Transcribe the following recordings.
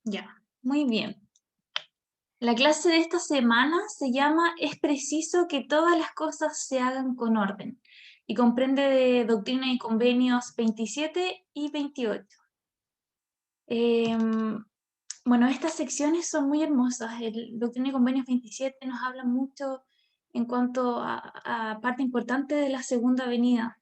Ya, muy bien. La clase de esta semana se llama Es preciso que todas las cosas se hagan con orden y comprende de Doctrina y Convenios 27 y 28. Bueno, estas secciones son muy hermosas. El Doctrina y Convenios 27 nos habla mucho en cuanto a parte importante de la segunda venida.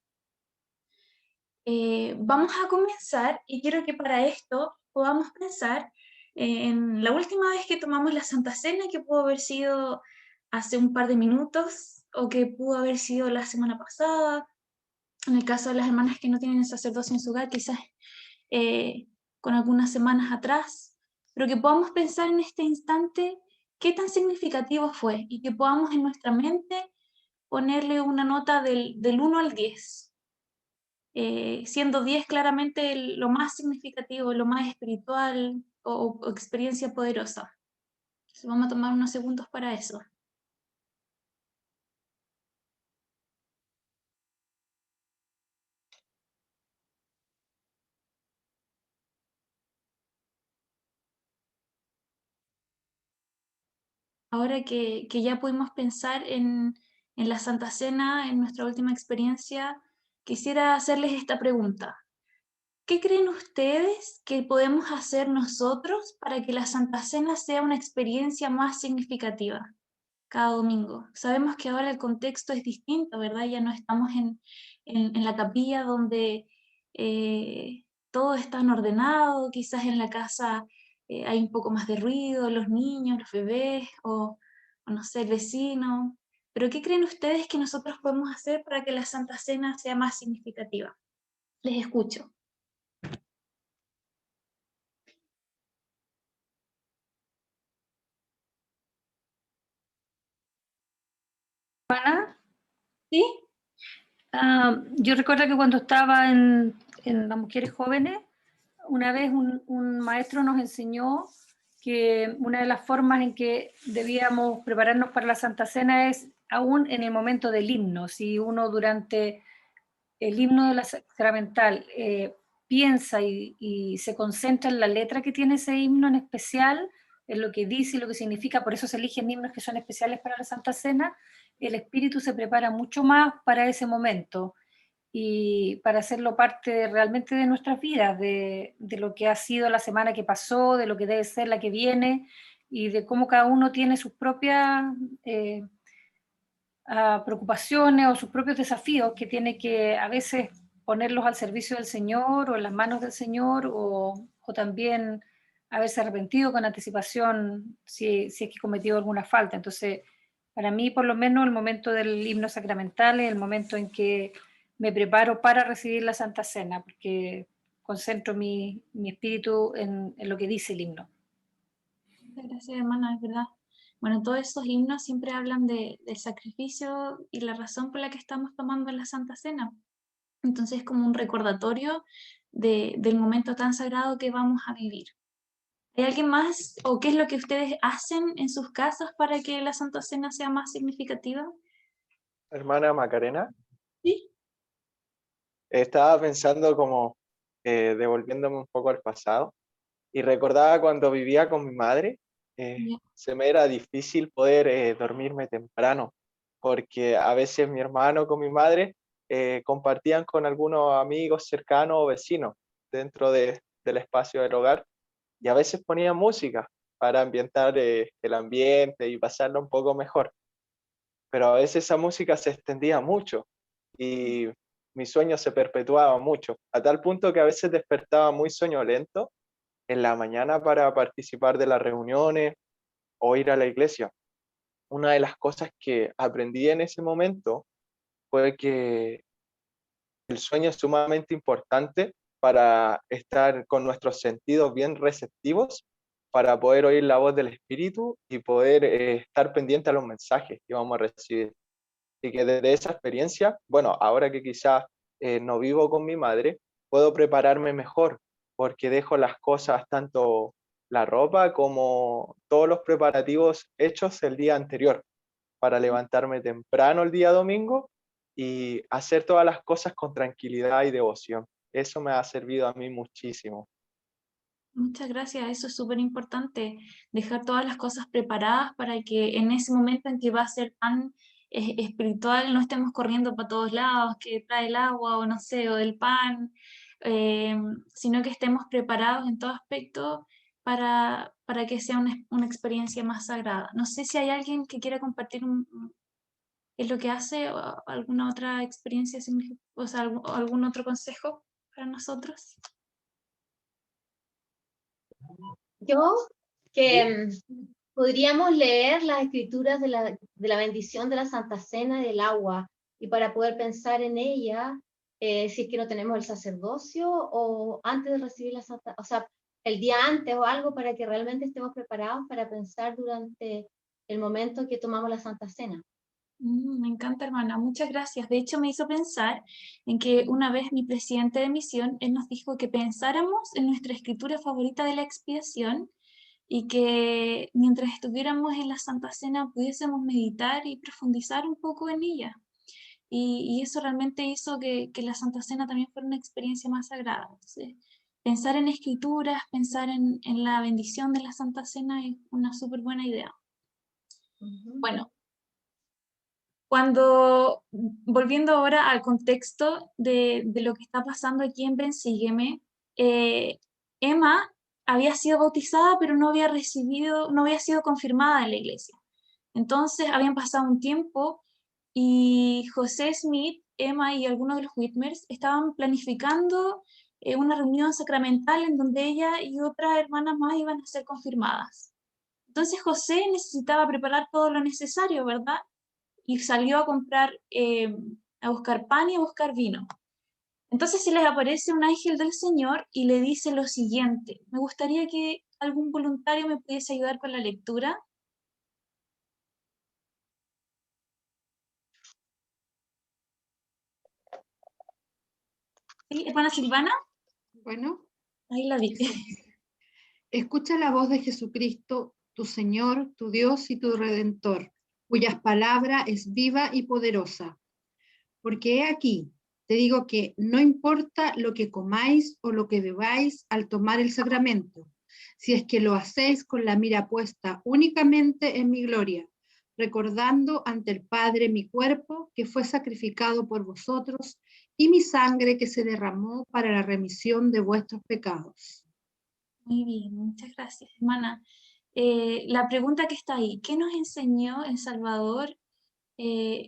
Vamos a comenzar y quiero que para esto podamos pensar en la última vez que tomamos la Santa Cena, que pudo haber sido hace un par de minutos o que pudo haber sido la semana pasada. En el caso de las hermanas que no tienen sacerdocio en su hogar, quizás con algunas semanas atrás, pero que podamos pensar en este instante qué tan significativo fue y que podamos en nuestra mente ponerle una nota del 1 al 10, siendo 10 claramente lo más significativo, lo más espiritual o experiencia poderosa. Entonces vamos a tomar unos segundos para eso. Ahora que ya pudimos pensar en la Santa Cena, en nuestra última experiencia, quisiera hacerles esta pregunta. ¿Qué creen ustedes que podemos hacer nosotros para que la Santa Cena sea una experiencia más significativa cada domingo? Sabemos que ahora el contexto es distinto, ¿verdad? Ya no estamos en la capilla donde todo está ordenado, quizás en la casa hay un poco más de ruido, los niños, los bebés o no sé, el vecino. Pero ¿qué creen ustedes que nosotros podemos hacer para que la Santa Cena sea más significativa? Les escucho. Ana, ¿Sí? yo recuerdo que cuando estaba en las mujeres jóvenes, una vez un maestro nos enseñó que una de las formas en que debíamos prepararnos para la Santa Cena es aún en el momento del himno. Si uno durante el himno de la sacramental piensa y se concentra en la letra que tiene ese himno en especial, en lo que dice y lo que significa, por eso se eligen himnos que son especiales para la Santa Cena, el espíritu se prepara mucho más para ese momento y para hacerlo parte realmente de nuestras vidas, de lo que ha sido la semana que pasó, de lo que debe ser la que viene y de cómo cada uno tiene sus propias preocupaciones o sus propios desafíos que tiene que a veces ponerlos al servicio del Señor o en las manos del Señor o también haberse arrepentido con anticipación si es que cometió alguna falta. Entonces, para mí, por lo menos, el momento del himno sacramental es el momento en que me preparo para recibir la Santa Cena, porque concentro mi espíritu en lo que dice el himno. Gracias, hermana, es verdad. Bueno, todos esos himnos siempre hablan del sacrificio y la razón por la que estamos tomando la Santa Cena. Entonces es como un recordatorio del momento tan sagrado que vamos a vivir. ¿Hay alguien más o qué es lo que ustedes hacen en sus casas para que la Santa Cena sea más significativa? Hermana Macarena, Sí. estaba pensando como devolviéndome un poco al pasado y recordaba cuando vivía con mi madre, Ya. se me era difícil poder dormirme temprano, porque a veces mi hermano con mi madre compartían con algunos amigos cercanos o vecinos dentro del espacio del hogar y a veces ponían música para ambientar el ambiente y pasarlo un poco mejor, pero a veces esa música se extendía mucho y mi sueño se perpetuaba mucho, a tal punto que a veces despertaba muy soñolento en la mañana para participar de las reuniones o ir a la iglesia. Una de las cosas que aprendí en ese momento fue que el sueño es sumamente importante para estar con nuestros sentidos bien receptivos, para poder oír la voz del Espíritu y poder estar pendiente a los mensajes que vamos a recibir. Y que desde esa experiencia, bueno, ahora que quizás no vivo con mi madre, puedo prepararme mejor porque dejo las cosas, tanto la ropa como todos los preparativos hechos el día anterior para levantarme temprano el día domingo y hacer todas las cosas con tranquilidad y devoción. Eso me ha servido a mí muchísimo. Muchas gracias, eso es súper importante, dejar todas las cosas preparadas para que en ese momento en que va a ser tan espiritual no estemos corriendo para todos lados, que trae el agua o no sé, o el pan, eh, sino que estemos preparados en todo aspecto para que sea una experiencia más sagrada. No sé si hay alguien que quiera compartir qué es lo que hace o alguna otra experiencia, o sea, algún otro consejo para nosotros. Yo, que podríamos leer las escrituras de la bendición de la Santa Cena y del agua, y para poder pensar en ella, si es que no tenemos el sacerdocio, o antes de recibir la Santa, o sea, el día antes o algo, para que realmente estemos preparados para pensar durante el momento que tomamos la Santa Cena. Me encanta, hermana, muchas gracias. De hecho, me hizo pensar en que una vez mi presidente de misión, él nos dijo que pensáramos en nuestra escritura favorita de la expiación y que mientras estuviéramos en la Santa Cena pudiésemos meditar y profundizar un poco en ella. Y eso realmente hizo que la Santa Cena también fuera una experiencia más sagrada. Entonces, pensar en escrituras, pensar en la bendición de la Santa Cena es una súper buena idea. Bueno, volviendo ahora al contexto de lo que está pasando aquí en Ven Sígueme, Emma había sido bautizada, pero no había sido confirmada en la iglesia. Entonces habían pasado un tiempo y José Smith, Emma y algunos de los Whitmers estaban planificando una reunión sacramental en donde ella y otras hermanas más iban a ser confirmadas. Entonces José necesitaba preparar todo lo necesario, ¿verdad? Y salió a comprar, a buscar pan y a buscar vino. Entonces se les aparece un ángel del Señor y le dice lo siguiente. Me gustaría que algún voluntario me pudiese ayudar con la lectura. ¿Sí, hermana Silvana? Bueno, Ahí la vi. escucha la voz de Jesucristo, tu Señor, tu Dios y tu Redentor, cuyas palabras es viva y poderosa. Porque he aquí, te digo que no importa lo que comáis o lo que bebáis al tomar el sacramento, si es que lo hacéis con la mira puesta únicamente en mi gloria, recordando ante el Padre mi cuerpo que fue sacrificado por vosotros y mi sangre que se derramó para la remisión de vuestros pecados. Muy bien, muchas gracias, hermana. La pregunta que está ahí, ¿qué nos enseñó El Salvador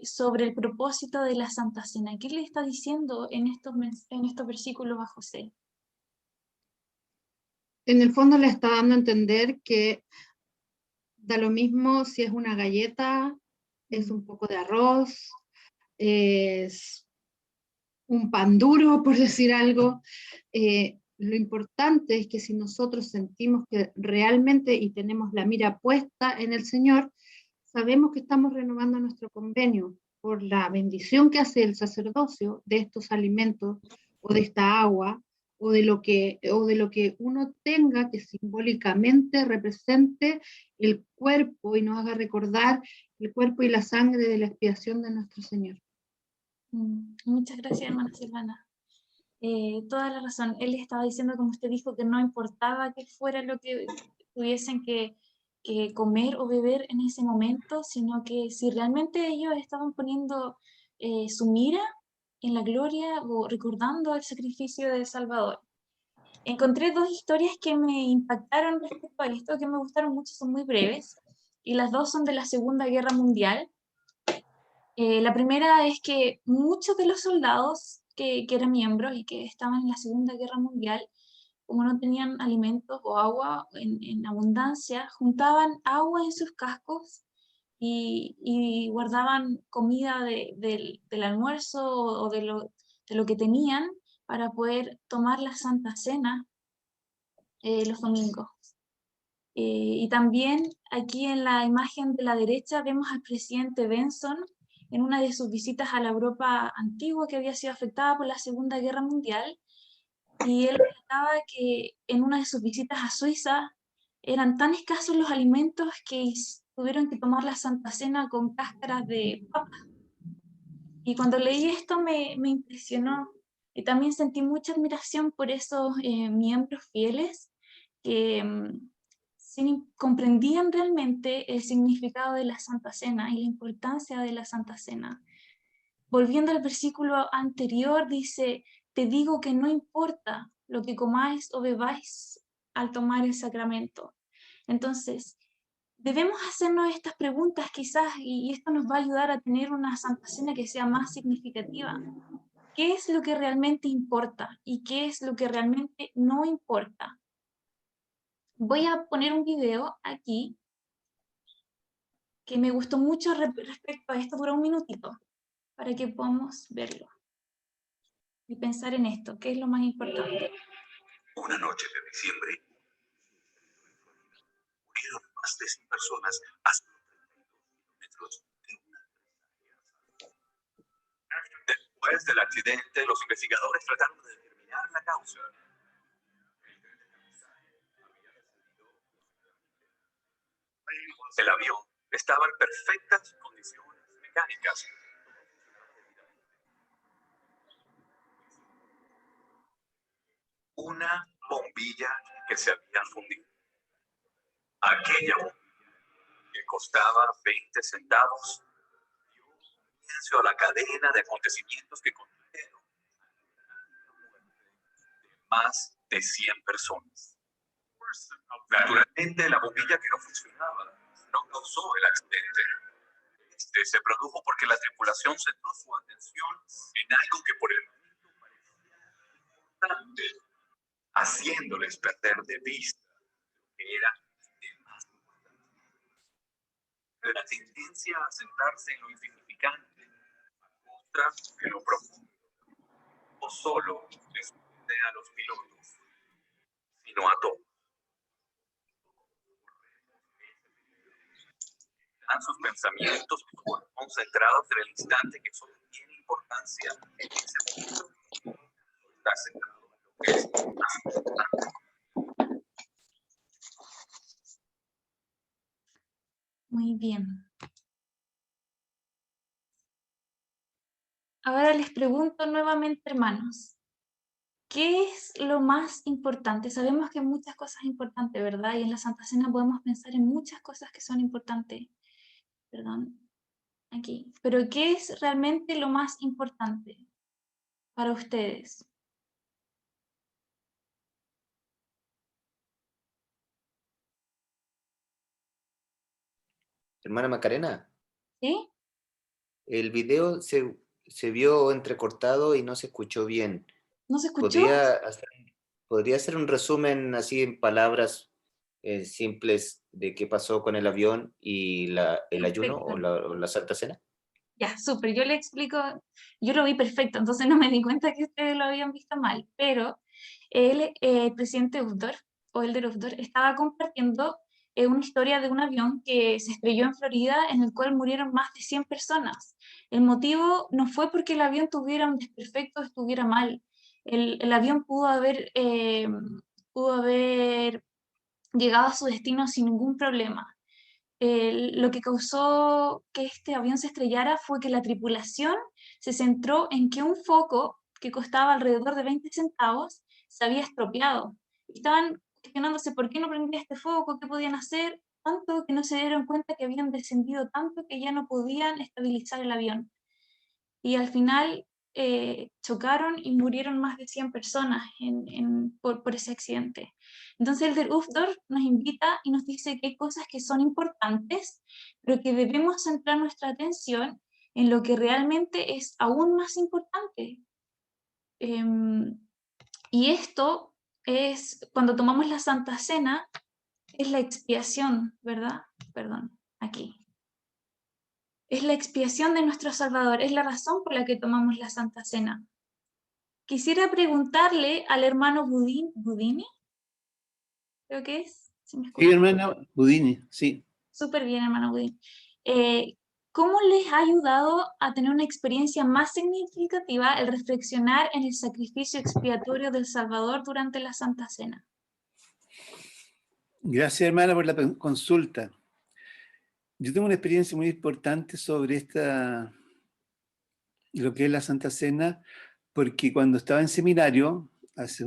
sobre el propósito de la Santa Cena? ¿Qué le está diciendo en estos versículos a José? En el fondo le está dando a entender que da lo mismo si es una galleta, es un poco de arroz, es un pan duro, por decir algo. Lo importante es que si nosotros sentimos que realmente y tenemos la mira puesta en el Señor, sabemos que estamos renovando nuestro convenio por la bendición que hace el sacerdocio de estos alimentos o de esta agua o de lo que uno tenga que simbólicamente represente el cuerpo y nos haga recordar el cuerpo y la sangre de la expiación de nuestro Señor. Muchas gracias, hermana Silvana. Toda la razón. Él estaba diciendo, como usted dijo, que no importaba qué fuera lo que tuviesen que comer o beber en ese momento, sino que si realmente ellos estaban poniendo su mira en la gloria o recordando el sacrificio del Salvador. Encontré dos historias que me impactaron respecto a esto, que me gustaron mucho, son muy breves, y las dos son de la Segunda Guerra Mundial. La primera es que muchos de los soldados que eran miembros y que estaban en la Segunda Guerra Mundial, como no tenían alimentos o agua en abundancia, juntaban agua en sus cascos y guardaban comida del almuerzo o de lo que tenían para poder tomar la Santa Cena los domingos. Y también aquí en la imagen de la derecha vemos al presidente Benson en una de sus visitas a la Europa antigua que había sido afectada por la Segunda Guerra Mundial. Y él relataba que en una de sus visitas a Suiza eran tan escasos los alimentos que tuvieron que tomar la Santa Cena con cáscaras de papa. Y cuando leí esto me impresionó. Y también sentí mucha admiración por esos miembros fieles que comprendían realmente el significado de la Santa Cena y la importancia de la Santa Cena. Volviendo al versículo anterior, dice, te digo que no importa lo que comáis o bebáis al tomar el sacramento. Entonces, debemos hacernos estas preguntas quizás, y esto nos va a ayudar a tener una Santa Cena que sea más significativa. ¿Qué es lo que realmente importa y qué es lo que realmente no importa? Voy a poner un video aquí que me gustó mucho respecto a esto, dura un minutito, para que podamos verlo y pensar en esto, ¿qué es lo más importante? Una noche de diciembre, murieron más de 100 personas a solo 32 kilómetros de una empresa. Después del accidente, los investigadores trataron de determinar la causa. El avión estaba en perfectas condiciones mecánicas. Una bombilla que se había fundido. Aquella bombilla, que costaba 20 centavos, dio comienzo a la cadena de acontecimientos que condujeron a más de 100 personas. Naturalmente, la bombilla que no funcionaba no causó el accidente. Este se produjo porque la tripulación centró su atención en algo que por el momento parecía importante, haciéndoles perder de vista lo que era de más importante. La tendencia a centrarse en lo insignificante a costa de lo profundo no solo les sucede a los pilotos, sino a todos. Sus pensamientos concentrados en el instante que solo tiene importancia en ese momento. Está centrado en lo que es más importante. Muy bien. Ahora les pregunto nuevamente, hermanos, ¿qué es lo más importante? Sabemos que hay muchas cosas importantes, ¿verdad? Y en la Santa Cena podemos pensar en muchas cosas que son importantes. Perdón, aquí. Pero ¿qué es realmente lo más importante para ustedes? Hermana Macarena, ¿Sí? el video se vio entrecortado y no se escuchó bien. ¿No se escuchó? ¿Podría hacer un resumen así en palabras simples de qué pasó con el avión y el ayuno Perfecto. o la Santa Cena? Ya, súper, yo le explico, yo lo vi perfecto, entonces no me di cuenta que ustedes lo habían visto mal, pero el presidente Ufdor, o el de Ufdor, estaba compartiendo una historia de un avión que se estrelló en Florida, en el cual murieron más de 100 personas. El motivo no fue porque el avión tuviera un desperfecto, estuviera mal. El avión pudo haber llegado a su destino sin ningún problema. Lo que causó que este avión se estrellara fue que la tripulación se centró en que un foco que costaba alrededor de 20 centavos se había estropeado. Estaban cuestionándose por qué no prendía este foco, qué podían hacer, tanto que no se dieron cuenta que habían descendido tanto que ya no podían estabilizar el avión. Y al final chocaron y murieron más de 100 personas por ese accidente. Entonces el del UFDOR nos invita y nos dice que hay cosas que son importantes, pero que debemos centrar nuestra atención en lo que realmente es aún más importante. Y esto es, cuando tomamos la Santa Cena, es la expiación, ¿verdad? Perdón, aquí. Es la expiación de nuestro Salvador, es la razón por la que tomamos la Santa Cena. Quisiera preguntarle al hermano Budini, creo que es, ¿sí me escucha? Sí, hermana Budini, sí. Súper bien, hermano Budini. ¿Cómo les ha ayudado a tener una experiencia más significativa el reflexionar en el sacrificio expiatorio del Salvador durante la Santa Cena? Gracias, hermana, por la consulta. Yo tengo una experiencia muy importante sobre lo que es la Santa Cena, porque cuando estaba en seminario, hace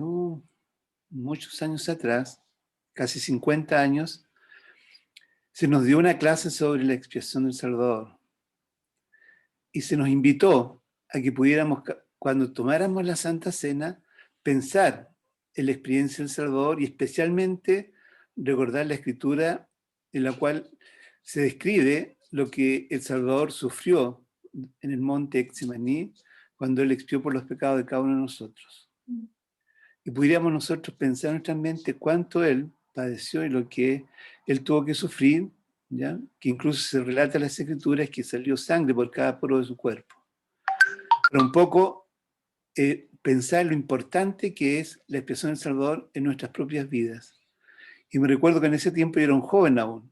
muchos años atrás, casi 50 años, se nos dio una clase sobre la expiación del Salvador. Y se nos invitó a que pudiéramos, cuando tomáramos la Santa Cena, pensar en la experiencia del Salvador y especialmente recordar la escritura en la cual se describe lo que el Salvador sufrió en el monte Getsemaní cuando Él expió por los pecados de cada uno de nosotros. Y pudiéramos nosotros pensar en nuestra mente cuánto Él padeció y lo que Él tuvo que sufrir, ¿ya? Que incluso se relata en las Escrituras que salió sangre por cada poro de su cuerpo. Pero un poco pensar lo importante que es la expiación del Salvador en nuestras propias vidas. Y me recuerdo que en ese tiempo yo era un joven aún.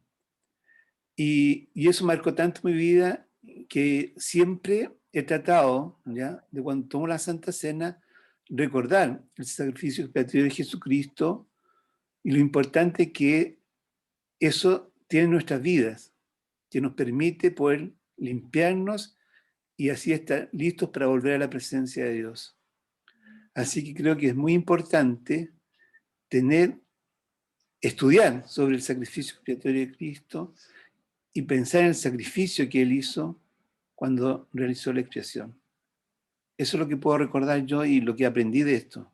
Y eso marcó tanto mi vida que siempre he tratado, ¿ya?, de cuando tomo la Santa Cena, recordar el sacrificio expiatorio de Jesucristo y lo importante que eso tiene en nuestras vidas, que nos permite poder limpiarnos y así estar listos para volver a la presencia de Dios. Así que creo que es muy importante estudiar sobre el sacrificio expiatorio de Cristo y pensar en el sacrificio que Él hizo cuando realizó la expiación. Eso es lo que puedo recordar yo y lo que aprendí de esto.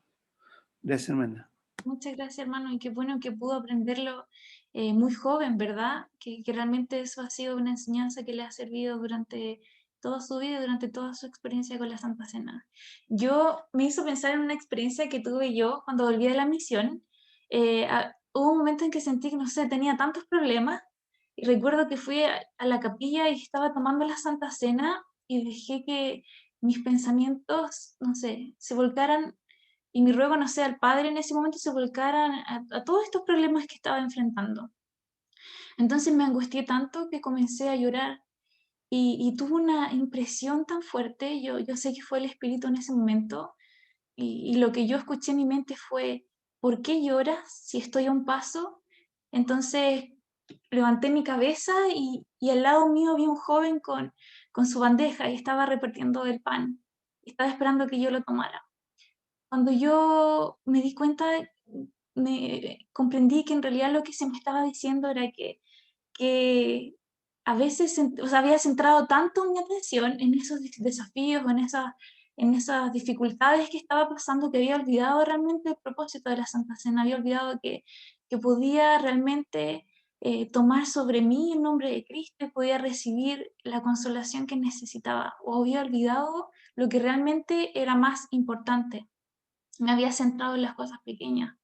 Gracias, hermana. Muchas gracias, hermano, y qué bueno que pudo aprenderlo muy joven, ¿verdad? Que realmente eso ha sido una enseñanza que le ha servido durante toda su vida, durante toda su experiencia con la Santa Cena. Me hizo pensar en una experiencia que tuve yo cuando volví de la misión. Hubo un momento en que sentí que, no sé, tenía tantos problemas, y recuerdo que fui a la capilla y estaba tomando la Santa Cena y dejé que mis pensamientos, no sé, se volcaran y mi ruego, no sé, al Padre en ese momento se volcaran a todos estos problemas que estaba enfrentando. Entonces me angustié tanto que comencé a llorar y tuve una impresión tan fuerte. Yo sé que fue el Espíritu en ese momento y lo que yo escuché en mi mente fue: ¿por qué lloras si estoy a un paso? Entonces levanté mi cabeza y al lado mío había un joven con su bandeja y estaba repartiendo el pan. Estaba esperando que yo lo tomara. Cuando yo me di cuenta, me comprendí que en realidad lo que se me estaba diciendo era que a veces, o sea, había centrado tanto mi atención en esos desafíos, en esas dificultades que estaba pasando, que había olvidado realmente el propósito de la Santa Cena, había olvidado que podía realmente tomar sobre mí el nombre de Cristo y podía recibir la consolación que necesitaba, o había olvidado lo que realmente era más importante. Me había centrado en las cosas pequeñas.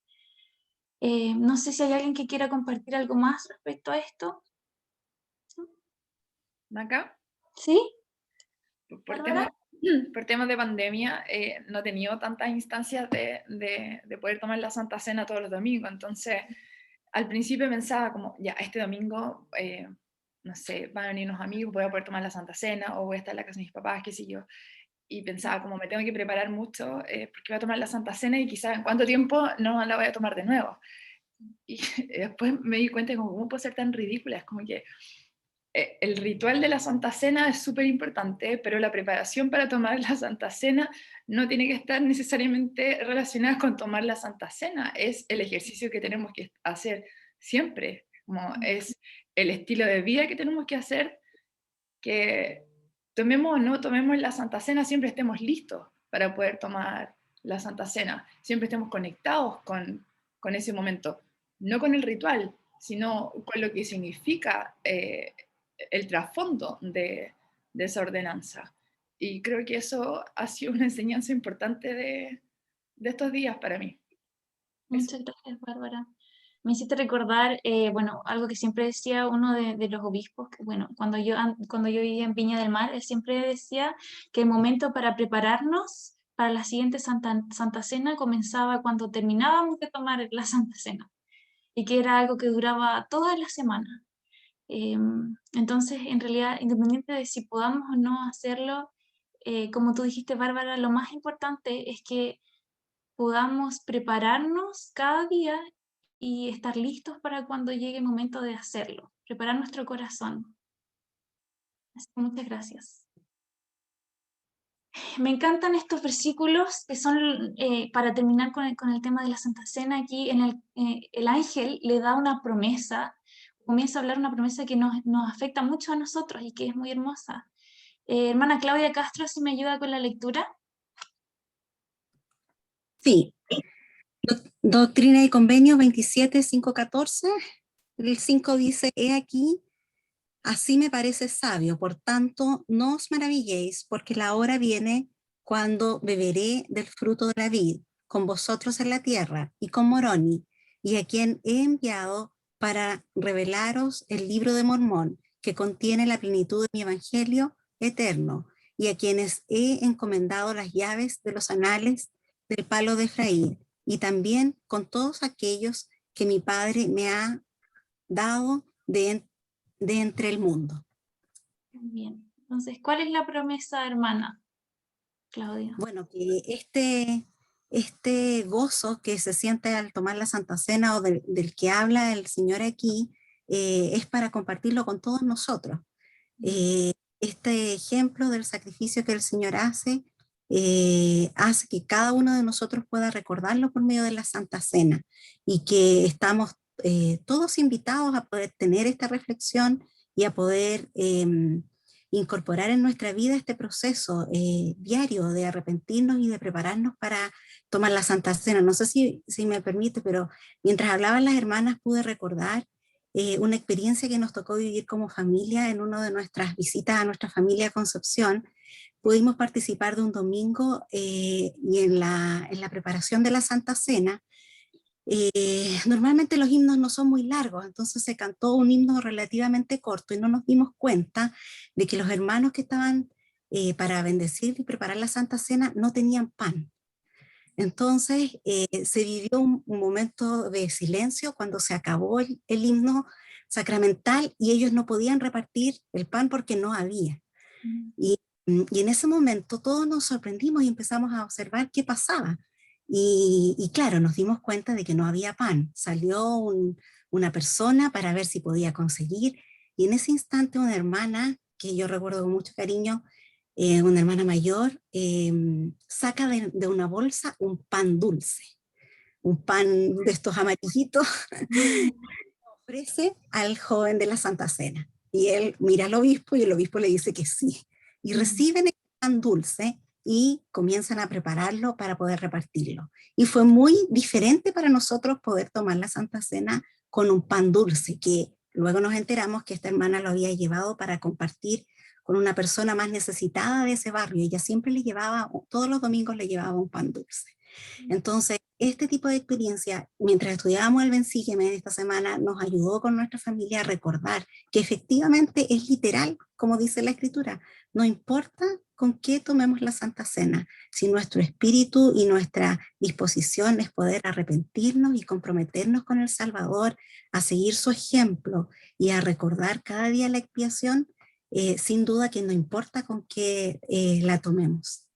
No sé si hay alguien que quiera compartir algo más respecto a esto. Acá, ¿Sí? por ¿Bárbara? por temas de pandemia, no he tenido tantas instancias de poder tomar la Santa Cena todos los domingos. Entonces, al principio pensaba como, ya, este domingo, no sé, van a venir unos amigos, voy a poder tomar la Santa Cena, o voy a estar en la casa de mis papás, qué sé yo. Y pensaba como, me tengo que preparar mucho, porque voy a tomar la Santa Cena y quizás en cuánto tiempo no la voy a tomar de nuevo. Y después me di cuenta de cómo puedo ser tan ridícula. Es como que el ritual de la Santa Cena es súper importante, pero la preparación para tomar la Santa Cena no tiene que estar necesariamente relacionada con tomar la Santa Cena. Es el ejercicio que tenemos que hacer siempre, como es el estilo de vida que tenemos que hacer, que tomemos o no tomemos la Santa Cena, siempre estemos listos para poder tomar la Santa Cena, siempre estemos conectados con ese momento, no con el ritual, sino con lo que significa el trasfondo de esa ordenanza. Y creo que eso ha sido una enseñanza importante de estos días para mí. Muchas gracias, Bárbara. Me hiciste recordar, bueno, algo que siempre decía uno de los obispos, que bueno, cuando yo vivía en Viña del Mar, él siempre decía que el momento para prepararnos para la siguiente Santa Cena comenzaba cuando terminábamos de tomar la Santa Cena, y que era algo que duraba toda la semana. Entonces, en realidad, independiente de si podamos o no hacerlo, como tú dijiste, Bárbara, lo más importante es que podamos prepararnos cada día y estar listos para cuando llegue el momento de hacerlo, preparar nuestro corazón. Así que muchas gracias. Me encantan estos versículos que son, para terminar con el tema de la Santa Cena, aquí el ángel le da una promesa, comienza a hablar una promesa que nos afecta mucho a nosotros y que es muy hermosa. Hermana Claudia Castro, ¿si me ayuda con la lectura? Sí. Doctrina y Convenio 27.5.14. El 5 dice, he aquí, así me parece sabio, por tanto, no os maravilléis, porque la hora viene cuando beberé del fruto de la vid con vosotros en la tierra y con Moroni, y a quien he enviado para revelaros el libro de Mormón, que contiene la plenitud de mi evangelio eterno, y a quienes he encomendado las llaves de los anales del palo de Efraín, y también con todos aquellos que mi Padre me ha dado de entre el mundo. Bien, entonces, ¿cuál es la promesa, hermana Claudia? Bueno, que este gozo que se siente al tomar la Santa Cena o del que habla el Señor aquí, es para compartirlo con todos nosotros. Este ejemplo del sacrificio que el Señor hace que cada uno de nosotros pueda recordarlo por medio de la Santa Cena, y que estamos todos invitados a poder tener esta reflexión y a poder incorporar en nuestra vida este proceso diario de arrepentirnos y de prepararnos para tomar la Santa Cena. No sé si me permite, pero mientras hablaban las hermanas pude recordar una experiencia que nos tocó vivir como familia en una de nuestras visitas a nuestra familia Concepción. Pudimos participar de un domingo y en la preparación de la Santa Cena. Normalmente los himnos no son muy largos, entonces se cantó un himno relativamente corto y no nos dimos cuenta de que los hermanos que estaban para bendecir y preparar la Santa Cena no tenían pan. Entonces se vivió un momento de silencio cuando se acabó el himno sacramental y ellos no podían repartir el pan porque no había. Y en ese momento todos nos sorprendimos y empezamos a observar qué pasaba. Y claro, nos dimos cuenta de que no había pan. Salió una persona para ver si podía conseguir, y en ese instante una hermana, que yo recuerdo con mucho cariño, una hermana mayor, saca de una bolsa un pan dulce, un pan de estos amarillitos, ofrece al joven de la Santa Cena. Y él mira al obispo y el obispo le dice que sí. Y reciben el pan dulce y comienzan a prepararlo para poder repartirlo. Y fue muy diferente para nosotros poder tomar la Santa Cena con un pan dulce, que luego nos enteramos que esta hermana lo había llevado para compartir con una persona más necesitada de ese barrio. Ella siempre le llevaba, todos los domingos le llevaba un pan dulce. Entonces, este tipo de experiencia, mientras estudiábamos el Bensígueme esta semana, nos ayudó con nuestra familia a recordar que efectivamente es literal, como dice la Escritura. No importa con qué tomemos la Santa Cena, si nuestro espíritu y nuestra disposición es poder arrepentirnos y comprometernos con el Salvador, a seguir su ejemplo y a recordar cada día la expiación, sin duda que no importa con qué la tomemos.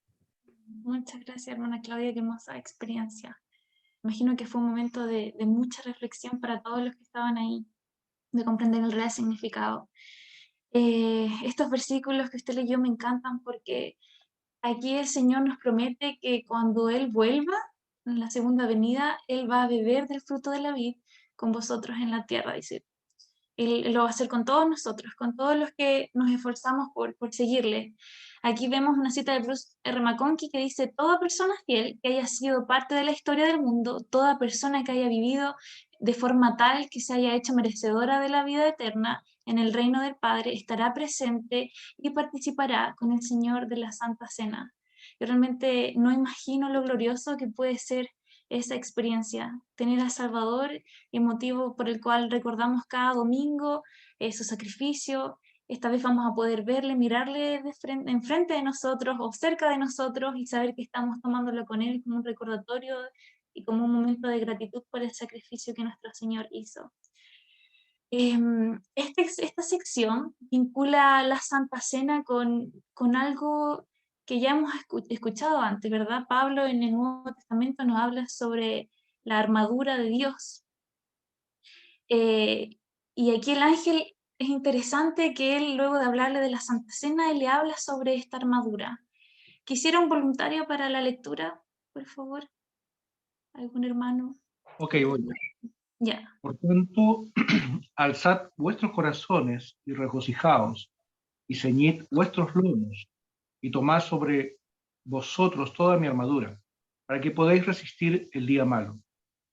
Muchas gracias, hermana Claudia, qué hermosa experiencia. Imagino que fue un momento de mucha reflexión para todos los que estaban ahí, de comprender el real significado. Estos versículos que usted leyó me encantan porque aquí el Señor nos promete que cuando Él vuelva, en la segunda venida, Él va a beber del fruto de la vid con vosotros en la tierra, dice. Él lo va a hacer con todos nosotros, con todos los que nos esforzamos por seguirle. Aquí vemos una cita de Bruce R. McConkie que dice: toda persona fiel que haya sido parte de la historia del mundo, toda persona que haya vivido de forma tal que se haya hecho merecedora de la vida eterna en el reino del Padre, estará presente y participará con el Señor de la Santa Cena. Yo realmente no imagino lo glorioso que puede ser esa experiencia, tener al Salvador, el motivo por el cual recordamos cada domingo su sacrificio. Esta vez vamos a poder verle, mirarle enfrente de nosotros o cerca de nosotros y saber que estamos tomándolo con Él como un recordatorio y como un momento de gratitud por el sacrificio que nuestro Señor hizo. Esta sección vincula la Santa Cena con algo que ya hemos escuchado antes, ¿verdad? Pablo en el Nuevo Testamento nos habla sobre la armadura de Dios. Y aquí el ángel, es interesante que él, luego de hablarle de la Santa Cena, él le habla sobre esta armadura, Quisiera un voluntario para la lectura, por favor. ¿Algún hermano? Ok, voy. Ya. Por tanto, alzad vuestros corazones y regocijaos, y ceñid vuestros lomos, y tomad sobre vosotros toda mi armadura, para que podáis resistir el día malo,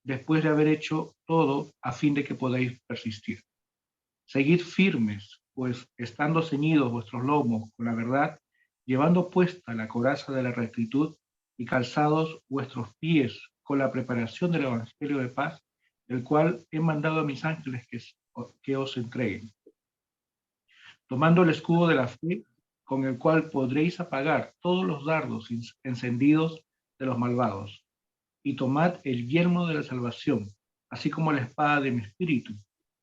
después de haber hecho todo a fin de que podáis persistir. Seguid firmes, pues estando ceñidos vuestros lomos con la verdad, llevando puesta la coraza de la rectitud y calzados vuestros pies con la preparación del Evangelio de paz, el cual he mandado a mis ángeles que os entreguen. Tomando el escudo de la fe, con el cual podréis apagar todos los dardos encendidos de los malvados, y tomad el yelmo de la salvación, así como la espada de mi espíritu,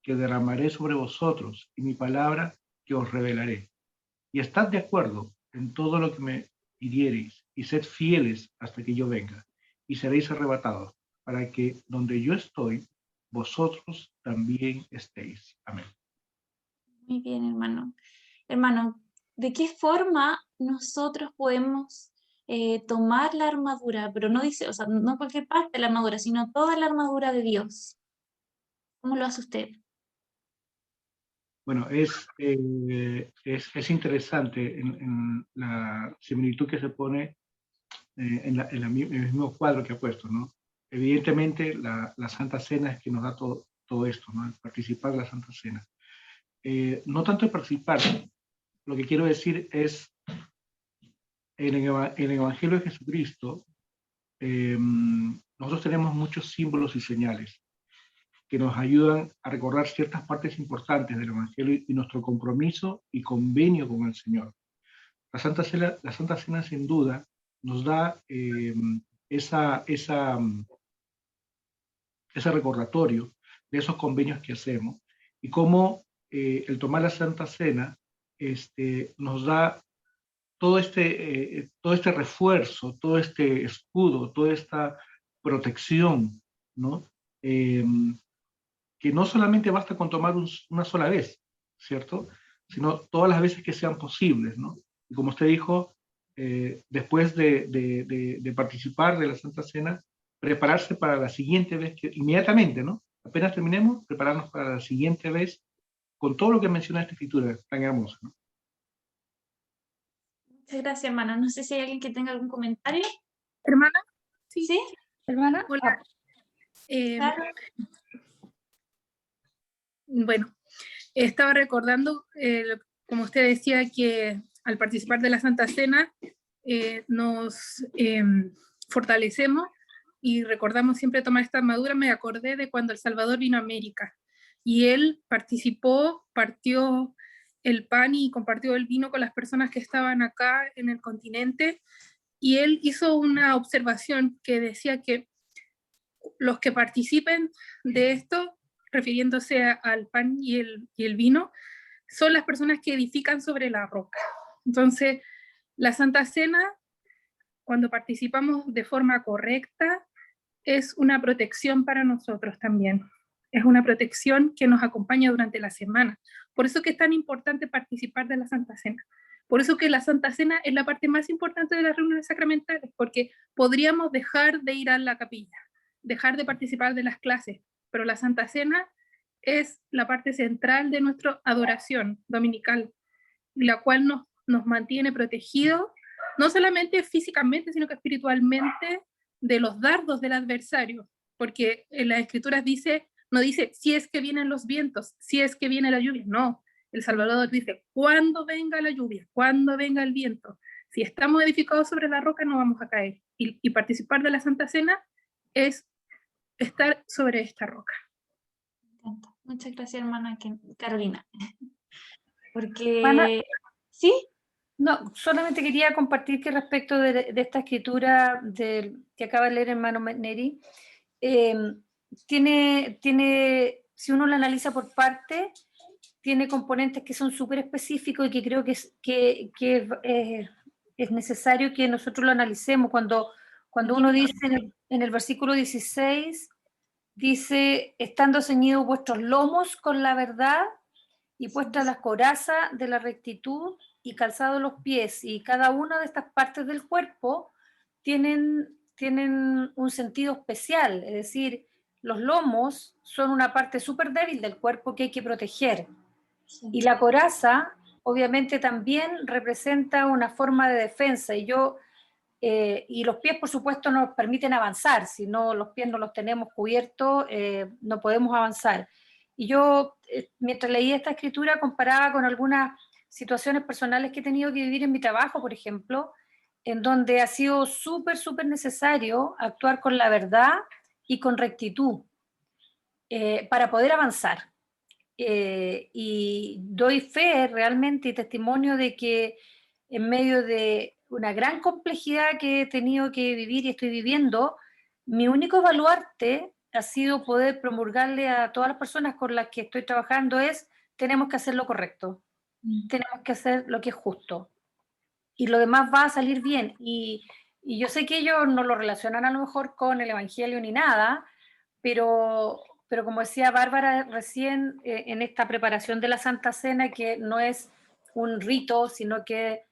que derramaré sobre vosotros, y mi palabra que os revelaré. Y estad de acuerdo en todo lo que me pidiereis, y sed fieles hasta que yo venga, y seréis arrebatados, para que donde yo estoy, vosotros también estéis. Amén. Muy bien, hermano. Hermano, ¿de qué forma nosotros podemos tomar la armadura? Pero no dice, o sea, no cualquier parte de la armadura, sino toda la armadura de Dios. ¿Cómo lo hace usted? Bueno, es interesante en la similitud que se pone en el mismo cuadro que ha puesto, ¿no? Evidentemente, la Santa Cena es que nos da todo esto, ¿no? El participar de la Santa Cena. No tanto el participar, lo que quiero decir es, en el Evangelio de Jesucristo, nosotros tenemos muchos símbolos y señales que nos ayudan a recordar ciertas partes importantes del Evangelio y nuestro compromiso y convenio con el Señor. La Santa Cena sin duda nos da ese recordatorio de esos convenios que hacemos y cómo el tomar la Santa Cena nos da todo este refuerzo, todo este escudo, toda esta protección, ¿no? Que no solamente basta con tomar una sola vez, ¿cierto? Sino todas las veces que sean posibles, ¿no? Y como usted dijo, después de participar de la Santa Cena, prepararse para la siguiente vez, inmediatamente, ¿no? Apenas terminemos, prepararnos para la siguiente vez con todo lo que menciona esta escritura tan hermosa, ¿no? Muchas gracias, hermano. No sé si hay alguien que tenga algún comentario. ¿Hermana? Sí. ¿Sí? ¿Hermana? Hola. Claro. Bueno, estaba recordando, como usted decía, que al participar de la Santa Cena nos fortalecemos y recordamos siempre tomar esta armadura. Me acordé de cuando El Salvador vino a América y él participó, partió el pan y compartió el vino con las personas que estaban acá en el continente, y él hizo una observación que decía que los que participen de esto, refiriéndose al pan y el vino, son las personas que edifican sobre la roca. Entonces, la Santa Cena, cuando participamos de forma correcta, es una protección para nosotros también. Es una protección que nos acompaña durante la semana. Por eso que es tan importante participar de la Santa Cena. Por eso que la Santa Cena es la parte más importante de las reuniones sacramentales, porque podríamos dejar de ir a la capilla, dejar de participar de las clases, pero la Santa Cena es la parte central de nuestra adoración dominical, la cual nos mantiene protegidos, no solamente físicamente, sino que espiritualmente, de los dardos del adversario, porque en las Escrituras no dice si es que vienen los vientos, si es que viene la lluvia, no. El Salvador dice, cuando venga la lluvia, cuando venga el viento, si estamos edificados sobre la roca no vamos a caer. Y participar de la Santa Cena es estar sobre esta roca. Muchas gracias, hermana Carolina. Porque... ¿Hermana? ¿Sí? No, solamente quería compartir que respecto de esta escritura que acaba de leer el hermano Neri, si uno la analiza por parte, tiene componentes que son súper específicos y que creo que es necesario que nosotros lo analicemos. Cuando uno dice en el versículo 16, dice, estando ceñidos vuestros lomos con la verdad y puesta la coraza de la rectitud y calzado de los pies, y cada una de estas partes del cuerpo tienen un sentido especial, es decir, los lomos son una parte súper débil del cuerpo que hay que proteger, y la coraza obviamente también representa una forma de defensa, y los pies por supuesto nos permiten avanzar, si no los pies no los tenemos cubiertos, no podemos avanzar. Y yo, mientras leía esta escritura, comparaba con algunas situaciones personales que he tenido que vivir en mi trabajo, por ejemplo, en donde ha sido súper, súper necesario actuar con la verdad y con rectitud para poder avanzar. Y doy fe realmente y testimonio de que en medio de una gran complejidad que he tenido que vivir y estoy viviendo, mi único baluarte ha sido poder promulgarle a todas las personas con las que estoy trabajando es: tenemos que hacer lo correcto, tenemos que hacer lo que es justo, y lo demás va a salir bien. Y yo sé que ellos no lo relacionan a lo mejor con el Evangelio ni nada, pero como decía Bárbara recién, en esta preparación de la Santa Cena, que no es un rito, sino que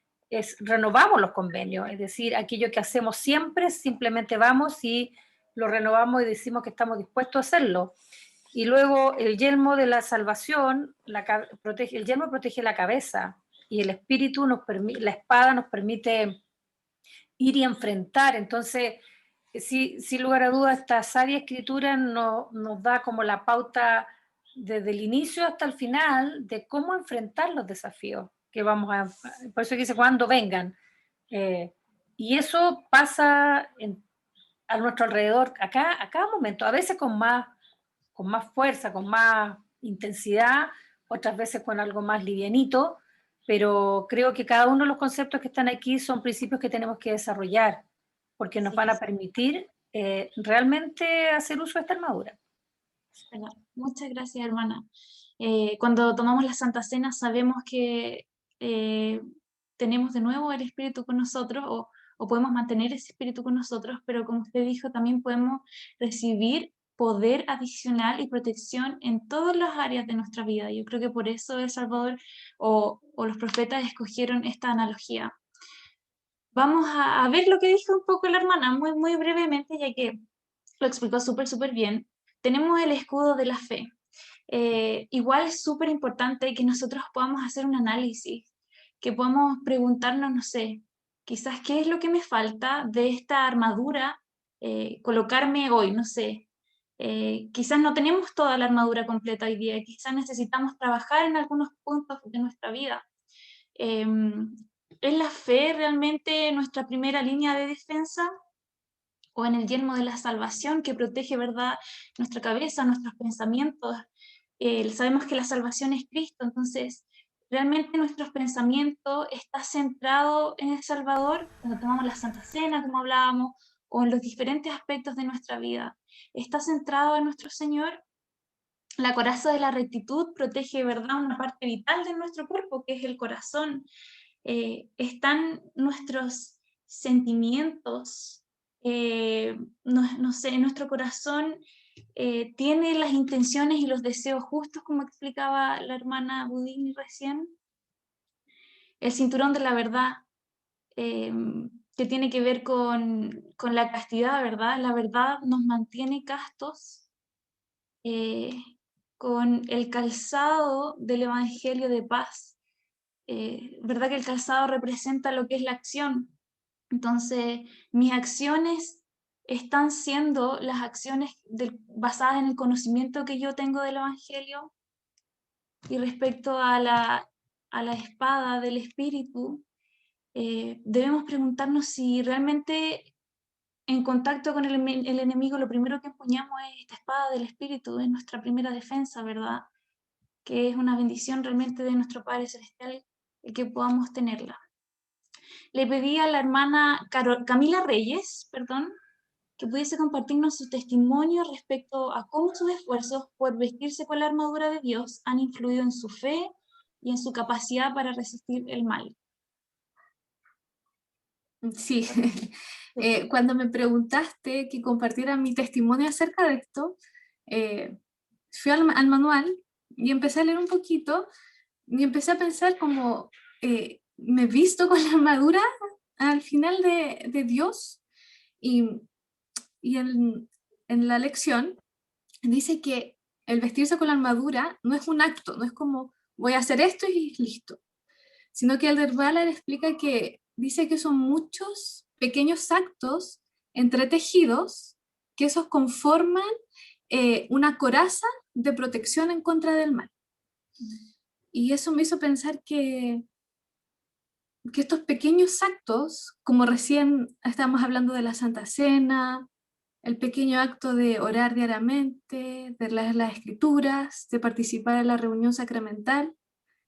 renovamos los convenios, es decir, aquello que hacemos siempre, simplemente vamos y lo renovamos y decimos que estamos dispuestos a hacerlo. Y luego el yelmo de la salvación, el yelmo protege la cabeza, y el espíritu la espada nos permite ir y enfrentar. Entonces, sin lugar a dudas, esta sabia escritura nos da como la pauta desde el inicio hasta el final de cómo enfrentar los desafíos que vamos a... Por eso dice, cuando vengan. Y eso pasa a nuestro alrededor a cada momento, a veces con más fuerza, con más intensidad, otras veces con algo más livianito, pero creo que cada uno de los conceptos que están aquí son principios que tenemos que desarrollar, porque nos van a permitir realmente hacer uso de esta armadura. Bueno, muchas gracias, hermana. Cuando tomamos la Santa Cena sabemos que tenemos de nuevo el Espíritu con nosotros, o podemos mantener ese Espíritu con nosotros, pero como usted dijo, también podemos recibir poder adicional y protección en todas las áreas de nuestra vida. Yo creo que por eso El Salvador o los profetas escogieron esta analogía. Vamos a ver lo que dijo un poco la hermana, muy, muy brevemente, ya que lo explicó súper bien. Tenemos el escudo de la fe. Igual es súper importante que nosotros podamos hacer un análisis, que podamos preguntarnos, no sé, quizás qué es lo que me falta de esta armadura, colocarme hoy, no sé. Quizás no tenemos toda la armadura completa hoy día, quizás necesitamos trabajar en algunos puntos de nuestra vida. ¿Es la fe realmente nuestra primera línea de defensa? ¿O en el yelmo de la salvación que protege, verdad, nuestra cabeza, nuestros pensamientos? Sabemos que la salvación es Cristo, entonces, ¿realmente nuestros pensamientos está centrado en el Salvador cuando tomamos la Santa Cena, como hablábamos, o en los diferentes aspectos de nuestra vida? ¿Está centrado en nuestro Señor? La coraza de la rectitud protege, ¿verdad?, una parte vital de nuestro cuerpo, que es el corazón. Están nuestros sentimientos, no sé, nuestro corazón tiene las intenciones y los deseos justos, como explicaba la hermana Budini recién. El cinturón de la verdad, que tiene que ver con la castidad, ¿verdad? La verdad nos mantiene castos, con el calzado del Evangelio de paz. ¿Verdad que el calzado representa lo que es la acción? Entonces, mis acciones están siendo las acciones basadas en el conocimiento que yo tengo del Evangelio. Y respecto a la espada del Espíritu, debemos preguntarnos si realmente en contacto con el enemigo lo primero que empuñamos es esta espada del Espíritu, es nuestra primera defensa, ¿verdad? Que es una bendición realmente de nuestro Padre Celestial el que podamos tenerla. Le pedí a la hermana Camila Reyes, que pudiese compartirnos su testimonio respecto a cómo sus esfuerzos por vestirse con la armadura de Dios han influido en su fe y en su capacidad para resistir el mal. Sí, cuando me preguntaste que compartiera mi testimonio acerca de esto, fui al manual y empecé a leer un poquito y empecé a pensar como me visto con la armadura al final de Dios, y en la lección dice que el vestirse con la armadura no es un acto, no es como voy a hacer esto y listo, sino que Elder Ballard explica que dice que son muchos pequeños actos entretejidos que esos conforman una coraza de protección en contra del mal. Y eso me hizo pensar que estos pequeños actos, como recién estábamos hablando de la Santa Cena, el pequeño acto de orar diariamente, de leer las escrituras, de participar en la reunión sacramental,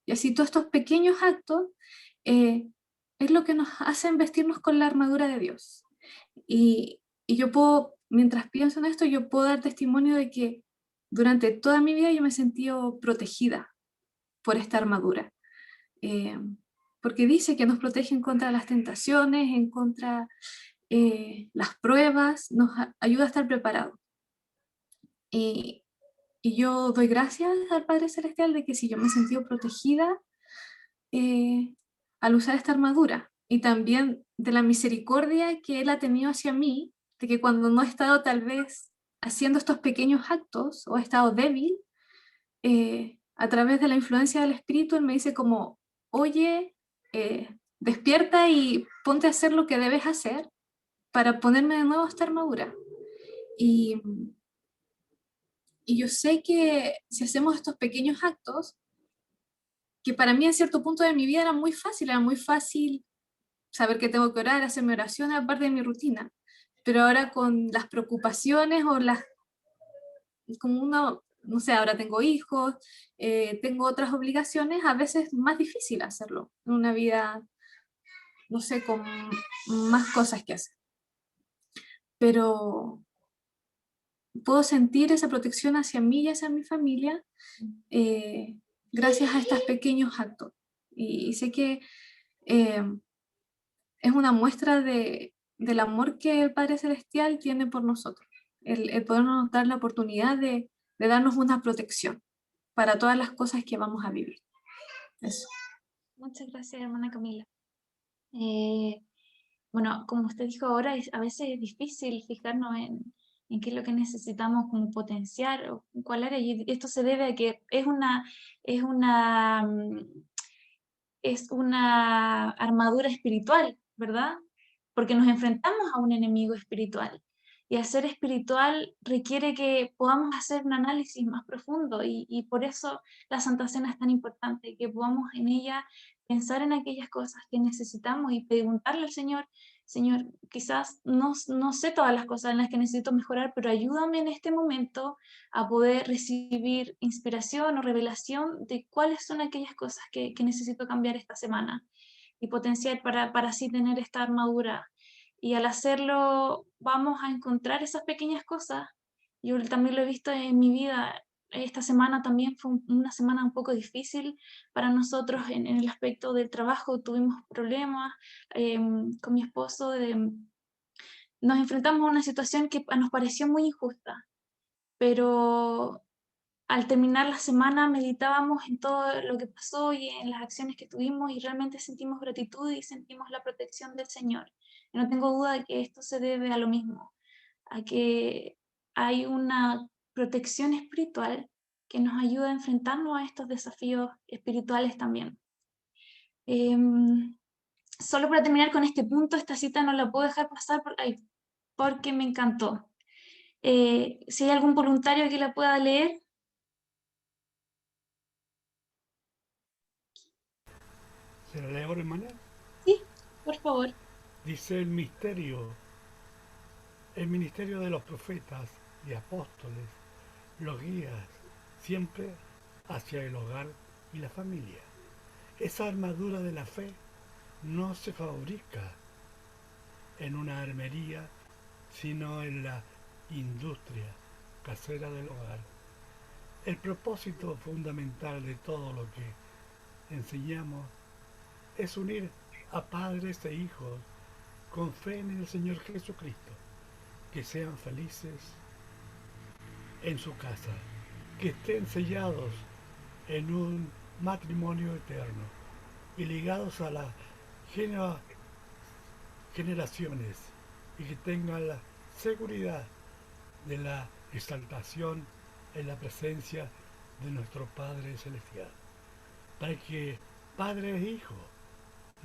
y así todos estos pequeños actos es lo que nos hacen vestirnos con la armadura de Dios. Y yo puedo, mientras pienso en esto, yo puedo dar testimonio de que durante toda mi vida yo me he sentido protegida por esta armadura. Porque dice que nos protege en contra de las tentaciones, en contra las pruebas, nos ayuda a estar preparados. Y yo doy gracias al Padre Celestial de que si yo me he sentido protegida al usar esta armadura, y también de la misericordia que Él ha tenido hacia mí, de que cuando no he estado tal vez haciendo estos pequeños actos o he estado débil, a través de la influencia del Espíritu, Él me dice como, oye, despierta y ponte a hacer lo que debes hacer para ponerme de nuevo esta armadura. Y yo sé que si hacemos estos pequeños actos, que para mí en cierto punto de mi vida era muy fácil saber que tengo que orar, hacer mi oración, aparte de mi rutina, pero ahora con las preocupaciones o como uno, no sé, ahora tengo hijos, tengo otras obligaciones, a veces es más difícil hacerlo, en una vida, no sé, con más cosas que hacer. Pero puedo sentir esa protección hacia mí y hacia mi familia gracias a estos pequeños actos. Y sé que es una muestra del amor que el Padre Celestial tiene por nosotros, el podernos dar la oportunidad de darnos una protección para todas las cosas que vamos a vivir. Eso. Muchas gracias, hermana Camila. Bueno, como usted dijo ahora, a veces es difícil fijarnos en qué es lo que necesitamos como potenciar o cuál área, y esto se debe a que es una armadura espiritual, ¿verdad? Porque nos enfrentamos a un enemigo espiritual. Y hacer espiritual requiere que podamos hacer un análisis más profundo, y por eso la Santa Cena es tan importante, que podamos en ella pensar en aquellas cosas que necesitamos y preguntarle al Señor, Señor, quizás no sé todas las cosas en las que necesito mejorar, pero ayúdame en este momento a poder recibir inspiración o revelación de cuáles son aquellas cosas que necesito cambiar esta semana y potenciar para así tener esta armadura. Y al hacerlo vamos a encontrar esas pequeñas cosas. Yo también lo he visto en mi vida. Esta semana también fue una semana un poco difícil para nosotros en el aspecto del trabajo. Tuvimos problemas con mi esposo. Nos enfrentamos a una situación que nos pareció muy injusta, pero al terminar la semana meditábamos en todo lo que pasó y en las acciones que tuvimos, y realmente sentimos gratitud y sentimos la protección del Señor. Y no tengo duda de que esto se debe a lo mismo, a que hay una protección espiritual que nos ayuda a enfrentarnos a estos desafíos espirituales también. Solo para terminar con este punto, esta cita no la puedo dejar pasar porque me encantó. Si hay algún voluntario que la pueda leer. ¿Se la leo, hermana? Sí, por favor. Dice el ministerio de los profetas y apóstoles, los guías siempre hacia el hogar y la familia. Esa armadura de la fe no se fabrica en una armería, sino en la industria casera del hogar. El propósito fundamental de todo lo que enseñamos es unir a padres e hijos con fe en el Señor Jesucristo, que sean felices en su casa, que estén sellados en un matrimonio eterno, y ligados a las generaciones, y que tengan la seguridad de la exaltación en la presencia de nuestro Padre Celestial, para que padre e hijo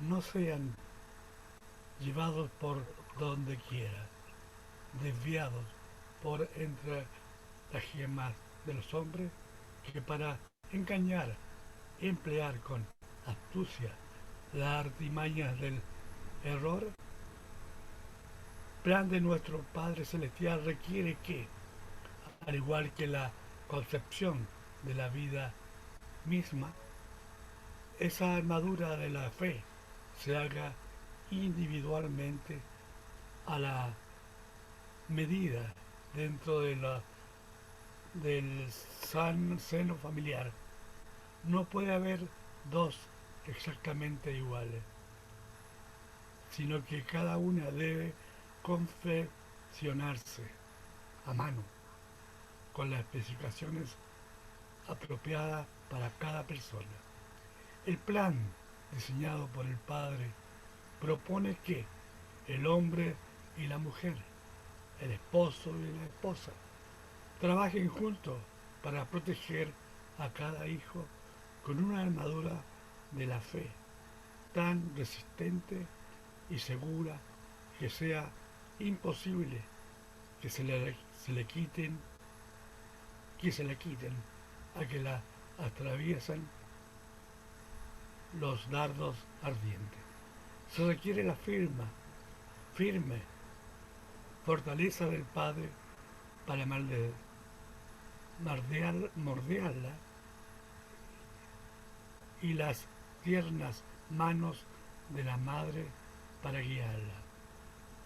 no sean llevados por donde quiera, desviados por entre las gemas de los hombres, que para engañar, emplear con astucia las artimañas del error, plan de nuestro Padre Celestial requiere que, al igual que la concepción de la vida misma, esa armadura de la fe se haga individualmente a la medida dentro de del seno familiar. No puede haber dos exactamente iguales, sino que cada una debe confeccionarse a mano con las especificaciones apropiadas para cada persona. El plan diseñado por el Padre propone que el hombre y la mujer, el esposo y la esposa, trabajen juntos para proteger a cada hijo con una armadura de la fe tan resistente y segura que sea imposible que se le quiten a que la atraviesan los dardos ardientes. Se requiere la firme fortaleza del Padre para mordearla, y las tiernas manos de la Madre para guiarla.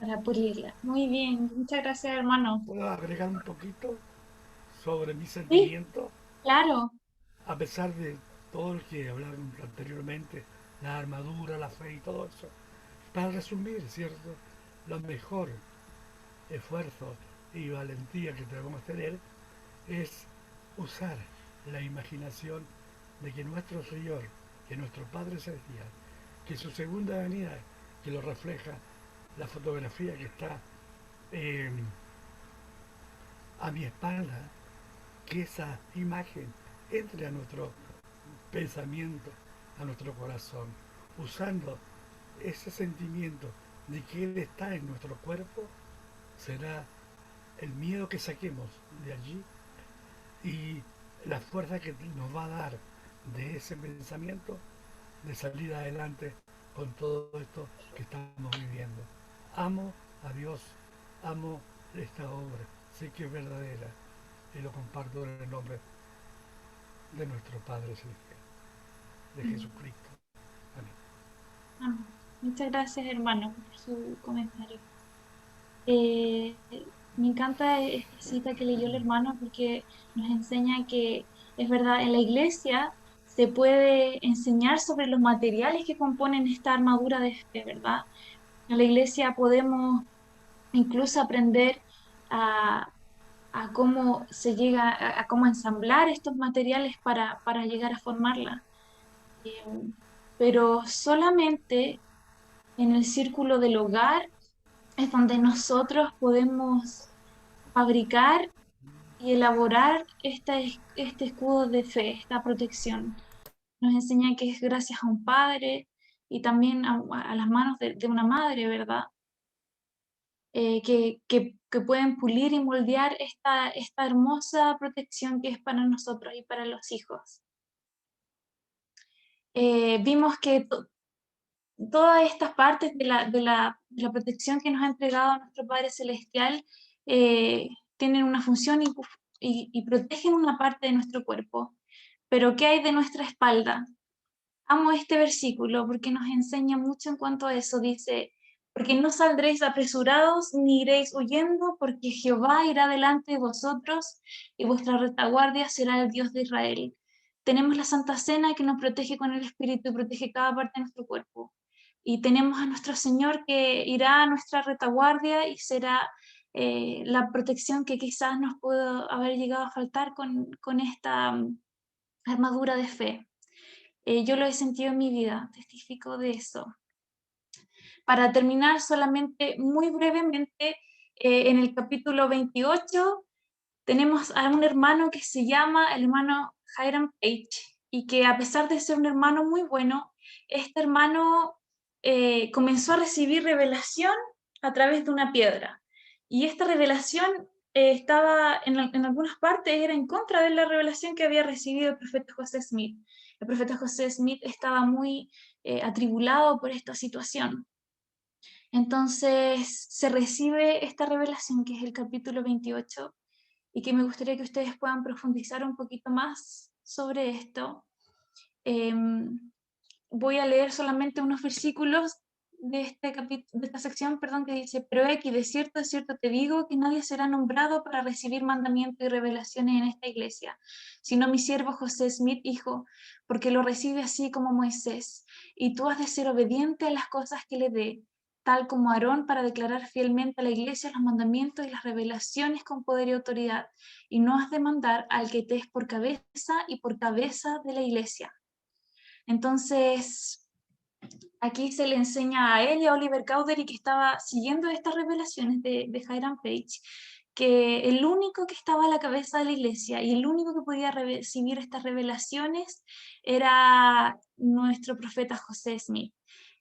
Para pulirla. Muy bien, muchas gracias, hermano. ¿Puedo agregar un poquito sobre mi Sí, sentimiento? claro. A pesar de todo lo que hablaron anteriormente, la armadura, la fe y todo eso, para resumir, ¿cierto? Lo mejor esfuerzo y valentía que debemos tener es usar la imaginación de que nuestro Señor, que nuestro Padre Celestial, que su segunda venida, que lo refleja la fotografía que está a mi espalda, que esa imagen entre a nuestro pensamiento, a nuestro corazón, usando ese sentimiento de que Él está en nuestro cuerpo, será el miedo que saquemos de allí y la fuerza que nos va a dar de ese pensamiento de salir adelante con todo esto que estamos viviendo. Amo a Dios, amo esta obra, sé que es verdadera y lo comparto en el nombre de nuestro Padre Celestial, de Jesucristo. Amén. Muchas gracias, hermano, por su comentario. Me encanta esta cita que leyó el hermano porque nos enseña que es verdad, en la iglesia se puede enseñar sobre los materiales que componen esta armadura de fe, ¿verdad? En la iglesia podemos incluso aprender a, a cómo se llega, a cómo ensamblar estos materiales para llegar a formarla. Pero solamente en el círculo del hogar es donde nosotros podemos fabricar y elaborar este escudo de fe, esta protección. Nos enseña que es gracias a un padre y también a las manos de una madre, ¿verdad? Que pueden pulir y moldear esta hermosa protección que es para nosotros y para los hijos. Vimos que todas estas partes de la protección que nos ha entregado nuestro Padre Celestial tienen una función y protegen una parte de nuestro cuerpo. Pero ¿qué hay de nuestra espalda? Amo este versículo porque nos enseña mucho en cuanto a eso. Dice, porque no saldréis apresurados ni iréis huyendo, porque Jehová irá delante de vosotros y vuestra retaguardia será el Dios de Israel. Tenemos la Santa Cena que nos protege con el Espíritu y protege cada parte de nuestro cuerpo. Y tenemos a nuestro Señor que irá a nuestra retaguardia y será la protección que quizás nos pueda haber llegado a faltar con esta armadura de fe. Yo lo he sentido en mi vida, testifico de eso. Para terminar, solamente muy brevemente, en el capítulo 28 tenemos a un hermano que se llama el hermano Hiram Page, y que a pesar de ser un hermano muy bueno, este hermano comenzó a recibir revelación a través de una piedra. Y esta revelación estaba en algunas partes, era en contra de la revelación que había recibido el profeta José Smith. El profeta José Smith estaba muy atribulado por esta situación. Entonces se recibe esta revelación, que es el capítulo 28, y que me gustaría que ustedes puedan profundizar un poquito más sobre esto. Voy a leer solamente unos versículos de esta sección, perdón, que dice: pero aquí de cierto te digo que nadie será nombrado para recibir mandamiento y revelaciones en esta iglesia, sino mi siervo José Smith, hijo, porque lo recibe así como Moisés, y tú has de ser obediente a las cosas que le dé, tal como Aarón, para declarar fielmente a la iglesia los mandamientos y las revelaciones con poder y autoridad, y no has de mandar al que te es por cabeza y por cabeza de la iglesia. Entonces, aquí se le enseña a él y a Oliver Cowdery, que estaba siguiendo estas revelaciones de Hiram Page, que el único que estaba a la cabeza de la iglesia y el único que podía recibir estas revelaciones era nuestro profeta José Smith.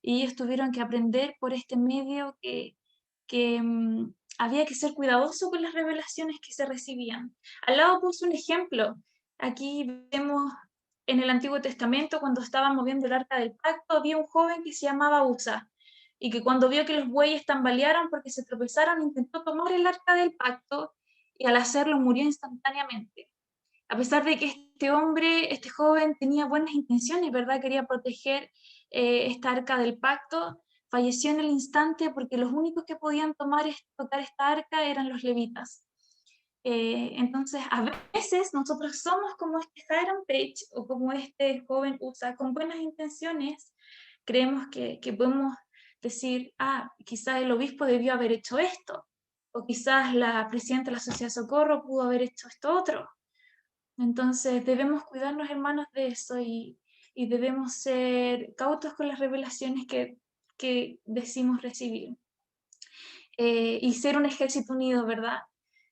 Y ellos tuvieron que aprender por este medio que había que ser cuidadoso con las revelaciones que se recibían. Al lado puse un ejemplo. Aquí vemos en el Antiguo Testamento, cuando estaban moviendo el arca del pacto, había un joven que se llamaba Usa, y que cuando vio que los bueyes tambalearon porque se tropezaron, intentó tomar el arca del pacto, y al hacerlo murió instantáneamente. A pesar de que este joven tenía buenas intenciones, ¿verdad? Quería proteger esta arca del pacto, falleció en el instante porque los únicos que podían tocar esta arca eran los levitas. Entonces, a veces nosotros somos como este Hiram Page o como este joven Usa, con buenas intenciones, creemos que podemos decir: quizás el obispo debió haber hecho esto, o quizás la presidenta de la Sociedad de Socorro pudo haber hecho esto otro. Entonces debemos cuidarnos, hermanos, de eso, y debemos ser cautos con las revelaciones que decimos recibir. Y ser un ejército unido, ¿verdad?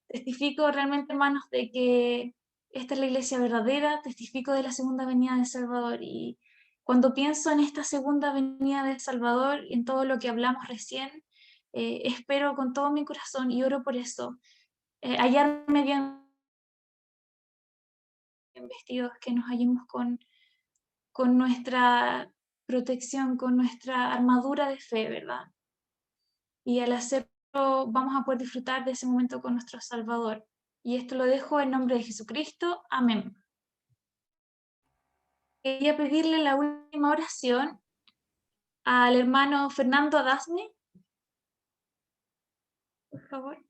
Testifico realmente, hermanos, de que esta es la iglesia verdadera, testifico de la segunda venida del Salvador, y cuando pienso en esta segunda venida del Salvador, en todo lo que hablamos recién, espero con todo mi corazón y oro por eso, hallarme bien vestidos, que nos hallemos con nuestra protección, con nuestra armadura de fe, ¿verdad? Y al hacerlo vamos a poder disfrutar de ese momento con nuestro Salvador. Y esto lo dejo en nombre de Jesucristo. Amén. Quería pedirle la última oración al hermano Fernando Adasme, por favor.